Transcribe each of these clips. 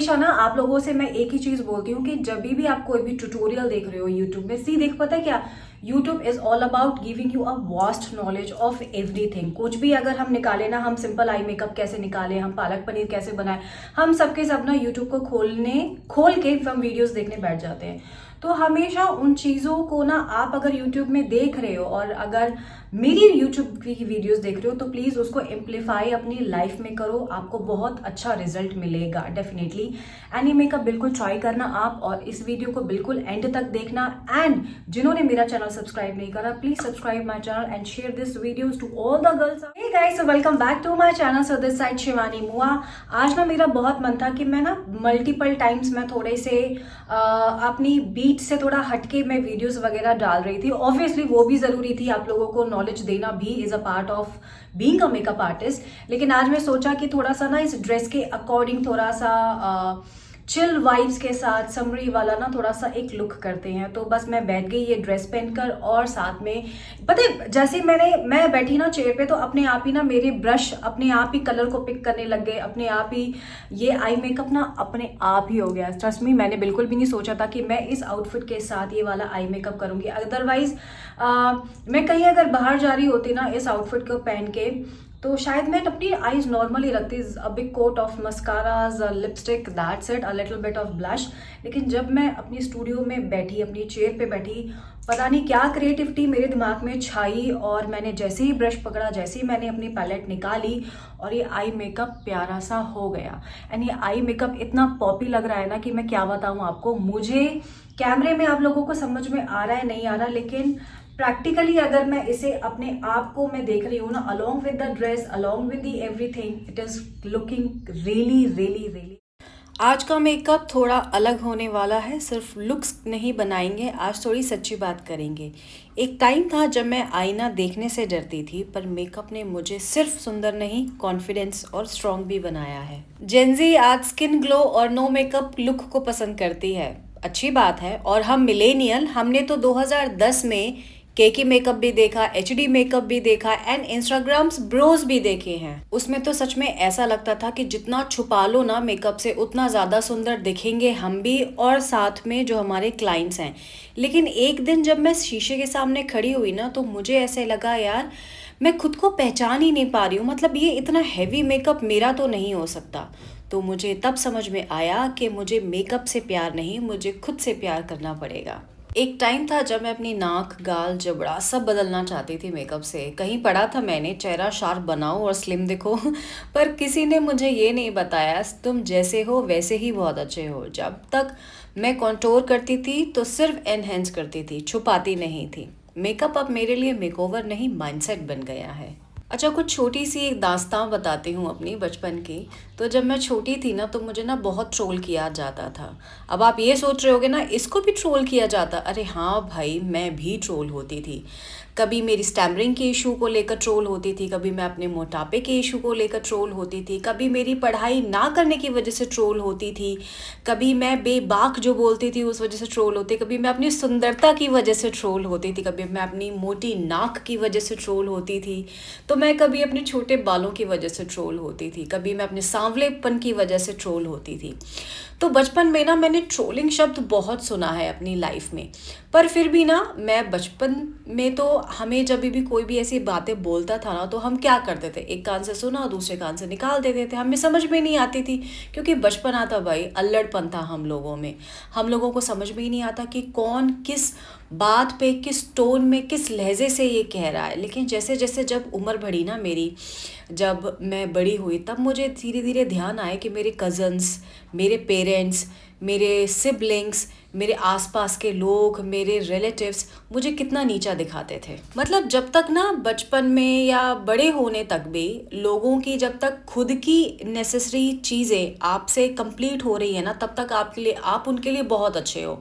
हमेशा ना आप लोगों से मैं एक ही चीज बोलती हूँ कि जब भी आप कोई भी ट्यूटोरियल देख रहे हो यूट्यूब में, देख पता है क्या, YouTube is all about giving you a vast knowledge of everything. कुछ भी अगर हम निकाले ना, हम सिंपल आई मेकअप कैसे निकाले, हम पालक पनीर कैसे बनाए, हम सबके सब ना यूट्यूब को खोल के हम वीडियोस देखने बैठ जाते हैं। तो हमेशा उन चीज़ों को ना आप अगर यूट्यूब में देख रहे हो और अगर मेरी यूट्यूब की वीडियोस देख रहे हो तो प्लीज़ उसको एम्पलीफाई अपनी लाइफ में करो, आपको बहुत अच्छा रिजल्ट मिलेगा डेफिनेटली। एनी मेकअप बिल्कुल ट्राई करना आप, और इस वीडियो को बिल्कुल एंड तक देखना। एंड जिन्होंने मेरा चैनल सब्सक्राइब नहीं करा, please subscribe my channel and share this videos to all the girls. Hey guys, so welcome back to my channel. So this side Shivani मुआ। आज ना मेरा बहुत मन था कि मैं ना मल्टीपल टाइम्स मैं थोड़े से अपनी बीट से थोड़ा हटके मैं वीडियोस वगैरह डाल रही थी। ऑब्वियसली वो भी जरूरी थी, आप लोगों को नॉलेज देना भी is a part of being a makeup artist. लेकिन आज मैं सोचा कि थोड़ा सा ना इस ड्रेस के अकॉर्डिंग थोड़ा सा चिल वाइब्स के साथ समरी वाला ना थोड़ा सा एक लुक करते हैं। तो बस मैं बैठ गई ये ड्रेस पहनकर, और साथ में पता है जैसे मैं बैठी ना चेयर पे, तो अपने आप ही ना मेरे ब्रश अपने आप ही कलर को पिक करने लग गए, अपने आप ही ये आई मेकअप ना अपने आप ही हो गया। ट्रस्ट मी, मैंने बिल्कुल भी नहीं सोचा था कि मैं इस आउटफिट के साथ ये वाला आई मेकअप करूंगी। अदरवाइज मैं कहीं अगर बाहर जा रही होती ना इस आउटफिट को पहन के, तो शायद मैं अपनी आईज नॉर्मली रखती, a big coat of mascaras, lipstick, that's it, a little bit of blush. लेकिन जब मैं अपनी स्टूडियो में बैठी, अपनी चेयर पे बैठी, पता नहीं क्या क्रिएटिविटी मेरे दिमाग में छाई, और मैंने जैसे ही ब्रश पकड़ा, जैसे ही मैंने अपनी पैलेट निकाली, और ये आई मेकअप प्यारा सा हो गया। एंड ये आई मेकअप इतना पॉपी लग रहा है ना कि मैं क्या बताऊँ आपको। मुझे कैमरे में आप लोगों को समझ में आ रहा है नहीं आ रहा, लेकिन प्रैक्टिकली अगर मैं इसे अपने आप को मैं देख रही हूँ ना, along with the dress, along with the everything, it is looking really really really. आज का मेकअप थोड़ा अलग होने वाला है, सिर्फ लुक्स नहीं बनाएंगे, आज थोड़ी सच्ची बात करेंगे। एक टाइम था जब मैं आईना देखने से डरती थी, पर मेकअप ने मुझे सिर्फ सुंदर नहीं, कॉन्फिडेंस और स्ट्रॉन्ग भी बनाया है। जेंजी आज स्किन ग्लो और नो मेकअप लुक को पसंद करती है, अच्छी बात है। और हम मिलेनियल, हमने तो 2010 में केकी मेकअप भी देखा, एचडी मेकअप भी देखा, एंड इंस्टाग्राम्स ब्रोज भी देखे हैं। उसमें तो सच में ऐसा लगता था कि जितना छुपा लो ना मेकअप से, उतना ज़्यादा सुंदर दिखेंगे हम भी और साथ में जो हमारे क्लाइंट्स हैं। लेकिन एक दिन जब मैं शीशे के सामने खड़ी हुई ना, तो मुझे ऐसे लगा यार मैं खुद को पहचान ही नहीं पा रही हूँ। मतलब ये इतना हैवी मेकअप मेरा तो नहीं हो सकता। तो मुझे तब समझ में आया कि मुझे मेकअप से प्यार नहीं, मुझे खुद से प्यार करना पड़ेगा। एक टाइम था जब मैं अपनी नाक, गाल, जबड़ा सब बदलना चाहती थी मेकअप से। कहीं पढ़ा था मैंने चेहरा शार्प बनाओ और स्लिम दिखो पर किसी ने मुझे ये नहीं बताया तुम जैसे हो वैसे ही बहुत अच्छे हो। जब तक मैं कंटूर करती थी तो सिर्फ एनहेंस करती थी, छुपाती नहीं थी। मेकअप अब मेरे लिए मेकओवर नहीं, माइंडसेट बन गया है। अच्छा, कुछ छोटी सी एक दास्तां बताती हूँ अपनी बचपन की। तो जब मैं छोटी थी ना, तो मुझे ना बहुत ट्रोल किया जाता था। अब आप ये सोच रहे होगे ना इसको भी ट्रोल किया जाता, अरे हाँ भाई, मैं भी ट्रोल होती थी। कभी मेरी स्टैमरिंग के इशू को लेकर ट्रोल होती थी, कभी मैं अपने मोटापे के इशू को लेकर ट्रोल होती थी, कभी मेरी पढ़ाई ना करने की वजह से ट्रोल होती थी, कभी मैं बेबाक जो बोलती थी उस वजह से ट्रोल होती, कभी मैं अपनी सुंदरता की वजह से ट्रोल होती थी, कभी मैं अपनी मोटी नाक की वजह से ट्रोल होती थी, तो मैं कभी अपने छोटे बालों की वजह से ट्रोल होती थी, कभी मैं अपने सांवलेपन की वजह से ट्रोल होती थी। तो बचपन में ना मैंने ट्रोलिंग शब्द बहुत सुना है अपनी लाइफ में। पर फिर भी ना मैं बचपन में तो हमें जब भी कोई भी ऐसी बातें बोलता था ना, तो हम क्या करते थे, एक कान से सुना दूसरे कान से निकाल देते थे। हमें समझ में नहीं आती थी, क्योंकि बचपन आता भाई, अल्लड़पन था हम लोगों में। हम लोगों को समझ में ही नहीं आता कि कौन किस बात पे, किस टोन में, किस लहजे से ये कह रहा है। लेकिन जैसे जैसे जब उम्र बढ़ी ना मेरी, जब मैं बड़ी हुई, तब मुझे धीरे धीरे ध्यान आया कि मेरे कज़न्स, मेरे पेरेंट्स, मेरे सिबलिंग्स, मेरे आसपास के लोग, मेरे रिलेटिव्स मुझे कितना नीचा दिखाते थे। मतलब जब तक ना बचपन में या बड़े होने तक भी लोगों की, जब तक खुद की नेसेसरी चीज़ें आपसे कंप्लीट हो रही है ना, तब तक आपके लिए, आप उनके लिए बहुत अच्छे हो।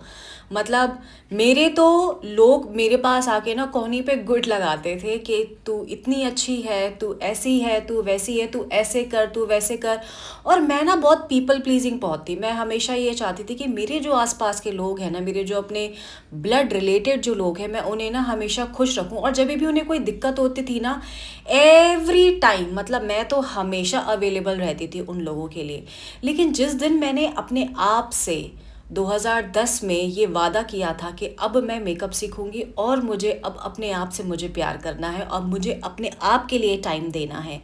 मतलब मेरे तो लोग मेरे पास आके ना कोहनी पे गुड लगाते थे कि तू इतनी अच्छी है, तू ऐसी है, तू वैसी है, तू ऐसे कर, तू वैसे कर। और मैं ना बहुत पीपल प्लीजिंग बहुत थी। मैं हमेशा ये चाहती चाहती थी कि मेरे जो आसपास के लोग हैं ना, मेरे जो अपने ब्लड रिलेटेड जो लोग हैं, मैं उन्हें ना हमेशा खुश रखूं। और जब भी उन्हें कोई दिक्कत होती थी ना, एवरी टाइम, मतलब मैं तो हमेशा अवेलेबल रहती थी उन लोगों के लिए। लेकिन जिस दिन मैंने अपने आप से 2010 में ये वादा किया था कि अब मैं मेकअप सीखूंगी और मुझे अब अपने आप से मुझे प्यार करना है, अब मुझे अपने आप के लिए टाइम देना है,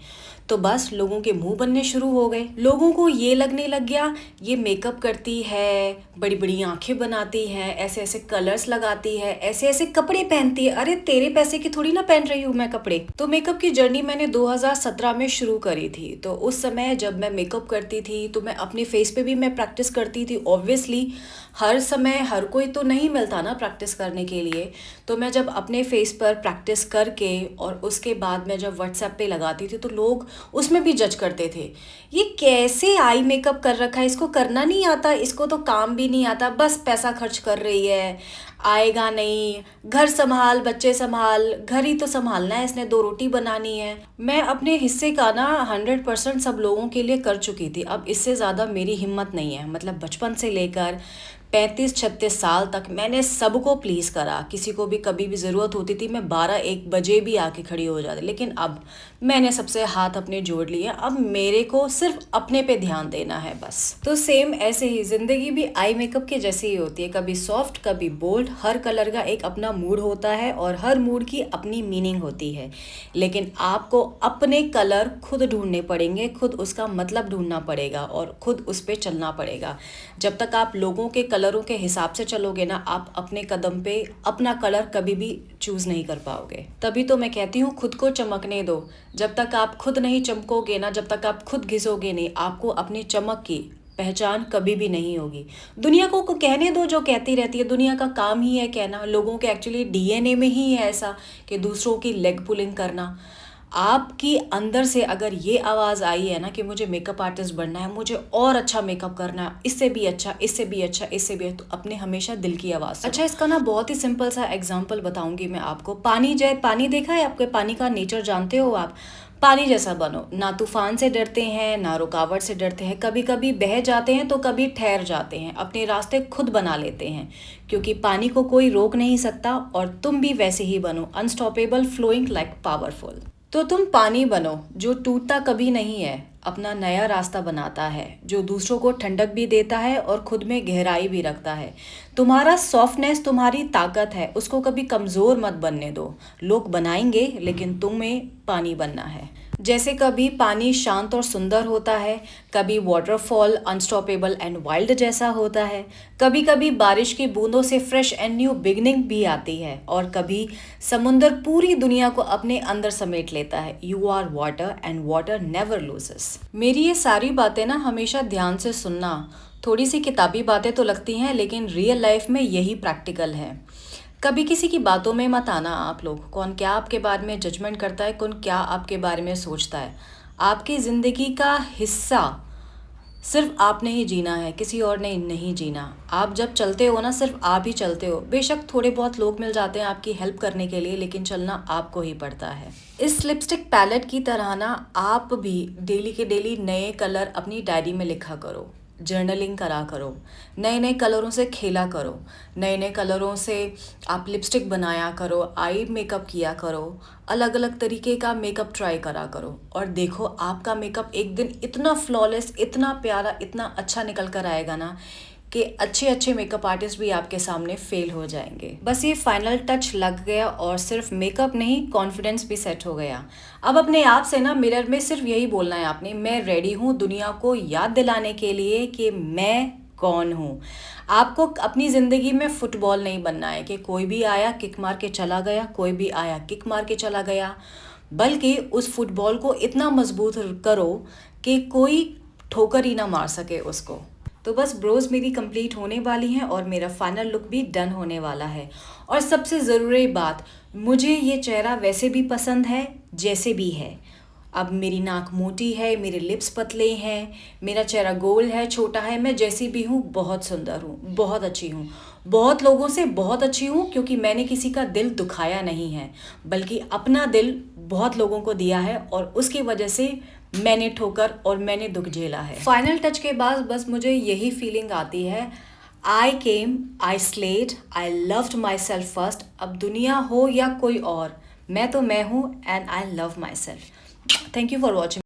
तो बस लोगों के मुंह बनने शुरू हो गए। लोगों को ये लगने लग गया ये मेकअप करती है, बड़ी बड़ी आंखें बनाती है, ऐसे ऐसे कलर्स लगाती है, ऐसे ऐसे कपड़े पहनती है। अरे तेरे पैसे की थोड़ी ना पहन रही हूँ मैं कपड़े। तो मेकअप की जर्नी मैंने 2017 में शुरू करी थी। तो उस समय जब मैं मेकअप करती थी तो मैं अपने फेस पे भी मैं प्रैक्टिस करती थी। ऑब्वियसली हर समय हर कोई तो नहीं मिलता ना प्रैक्टिस करने के लिए। तो मैं जब अपने फेस पर प्रैक्टिस करके और उसके बाद मैं जब व्हाट्सएप पे लगाती थी तो लोग उसमें भी जज करते थे, ये कैसे आई मेकअप कर रखा है, इसको करना नहीं आता, इसको तो काम भी नहीं आता, बस पैसा खर्च कर रही है, आएगा नहीं, घर संभाल, बच्चे संभाल, घर ही तो संभालना है इसने, 2 रोटी बनानी है। मैं अपने हिस्से का ना 100% सब लोगों के लिए कर चुकी थी। अब इससे ज़्यादा मेरी हिम्मत नहीं है। मतलब बचपन से लेकर 35-36 साल तक मैंने सबको प्लीज़ करा। किसी को भी कभी भी ज़रूरत होती थी मैं 12-1 बजे भी आके खड़ी हो जाती। लेकिन अब मैंने सबसे हाथ अपने जोड़ लिए। अब मेरे को सिर्फ अपने पे ध्यान देना है बस। तो सेम ऐसे ही ज़िंदगी भी आई मेकअप के जैसी ही होती है, कभी सॉफ्ट कभी बोल्ड। हर कलर का एक अपना मूड होता है और हर मूड की अपनी मीनिंग होती है। लेकिन आपको अपने कलर खुद ढूंढने पड़ेंगे, खुद उसका मतलब ढूंढना पड़ेगा और खुद उस पर चलना पड़ेगा। जब तक आप लोगों के कलरों के हिसाब से चलोगे ना, आप अपने कदम पे अपना कलर कभी भी चूज नहीं कर पाओगे। तभी तो मैं कहती हूँ खुद को चमकने दो। जब तक आप खुद नहीं चमकोगे ना, जब तक आप खुद घिसोगे नहीं, आपको अपनी चमक की पहचान कभी भी नहीं होगी। दुनिया को कहने दो जो कहती रहती है, दुनिया का काम ही है कहना। लोगों के एक्चुअली डीएनए में ही है ऐसा कि दूसरों की लेग पुलिंग करना। आपकी अंदर से अगर ये आवाज़ आई है ना कि मुझे मेकअप आर्टिस्ट बनना है, मुझे और अच्छा मेकअप करना है, इससे भी अच्छा, इससे भी अच्छा, इससे भी, तो अपने हमेशा दिल की आवाज़ सुनो। अच्छा, इसका ना बहुत ही सिंपल सा एग्जांपल बताऊंगी मैं आपको। पानी देखा है आपके? पानी का नेचर जानते हो आप? पानी जैसा बनो। ना तूफान से डरते हैं ना रुकावट से डरते हैं। कभी कभी बह जाते हैं तो कभी ठहर जाते हैं, अपने रास्ते खुद बना लेते हैं, क्योंकि पानी को कोई रोक नहीं सकता। और तुम भी वैसे ही बनो, अनस्टॉपेबल, फ्लोइंग लाइक पावरफुल। तो तुम पानी बनो जो टूटता कभी नहीं है, अपना नया रास्ता बनाता है, जो दूसरों को ठंडक भी देता है और खुद में गहराई भी रखता है। तुम्हारा सॉफ्टनेस तुम्हारी ताकत है, उसको कभी कमज़ोर मत बनने दो। लोग बनाएंगे लेकिन तुम्हें पानी बनना है। जैसे कभी पानी शांत और सुंदर होता है, कभी वाटरफॉल अनस्टॉपेबल एंड वाइल्ड जैसा होता है, कभी कभी बारिश की बूंदों से फ्रेश एंड न्यू बिगनिंग भी आती है, और कभी समुंदर पूरी दुनिया को अपने अंदर समेट लेता है। You are water and water never loses. मेरी ये सारी बातें ना हमेशा ध्यान से सुनना। थोड़ी सी किताबी बातें तो लगती हैं, लेकिन रियल लाइफ में यही प्रैक्टिकल है। कभी किसी की बातों में मत आना आप लोग। कौन क्या आपके बारे में जजमेंट करता है, कौन क्या आपके बारे में सोचता है। आपकी ज़िंदगी का हिस्सा सिर्फ आपने ही जीना है, किसी और ने नहीं जीना। आप जब चलते हो ना, सिर्फ आप ही चलते हो। बेशक थोड़े बहुत लोग मिल जाते हैं आपकी हेल्प करने के लिए, लेकिन चलना आपको ही पड़ता है। इस लिपस्टिक पैलेट की तरह ना आप भी डेली के डेली नए कलर अपनी डायरी में लिखा करो, जर्नलिंग करा करो, नए नए कलरों से खेला करो, नए नए कलरों से आप लिपस्टिक बनाया करो, आई मेकअप किया करो, अलग अलग तरीके का मेकअप ट्राई करा करो। और देखो आपका मेकअप एक दिन इतना फ्लॉलेस, इतना प्यारा, इतना अच्छा निकल कर आएगा ना कि अच्छे अच्छे मेकअप आर्टिस्ट भी आपके सामने फेल हो जाएंगे। बस ये फाइनल टच लग गया और सिर्फ मेकअप नहीं, कॉन्फिडेंस भी सेट हो गया। अब अपने आप से ना मिरर में सिर्फ यही बोलना है आपने, मैं रेडी हूँ दुनिया को याद दिलाने के लिए कि मैं कौन हूँ। आपको अपनी ज़िंदगी में फुटबॉल नहीं बनना है कि कोई भी आया किक मार के चला गया, कोई भी आया किक मार के चला गया, बल्कि उस फुटबॉल को इतना मजबूत करो कि कोई ठोकर ही ना मार सके उसको। तो बस ब्रोज मेरी कंप्लीट होने वाली हैं और मेरा फाइनल लुक भी डन होने वाला है। और सबसे ज़रूरी बात, मुझे ये चेहरा वैसे भी पसंद है जैसे भी है। अब मेरी नाक मोटी है, मेरे लिप्स पतले हैं, मेरा चेहरा गोल है, छोटा है, मैं जैसी भी हूँ बहुत सुंदर हूँ, बहुत अच्छी हूँ, बहुत लोगों से बहुत अच्छी हूँ, क्योंकि मैंने किसी का दिल दुखाया नहीं है, बल्कि अपना दिल बहुत लोगों को दिया है और उसकी वजह से मैंने ठोकर और मैंने दुख झेला है। फाइनल टच के बाद बस मुझे यही फीलिंग आती है, I came, I slayed, I loved myself first. अब दुनिया हो या कोई और, मैं तो मैं हूँ and I love my self. Thank you for watching.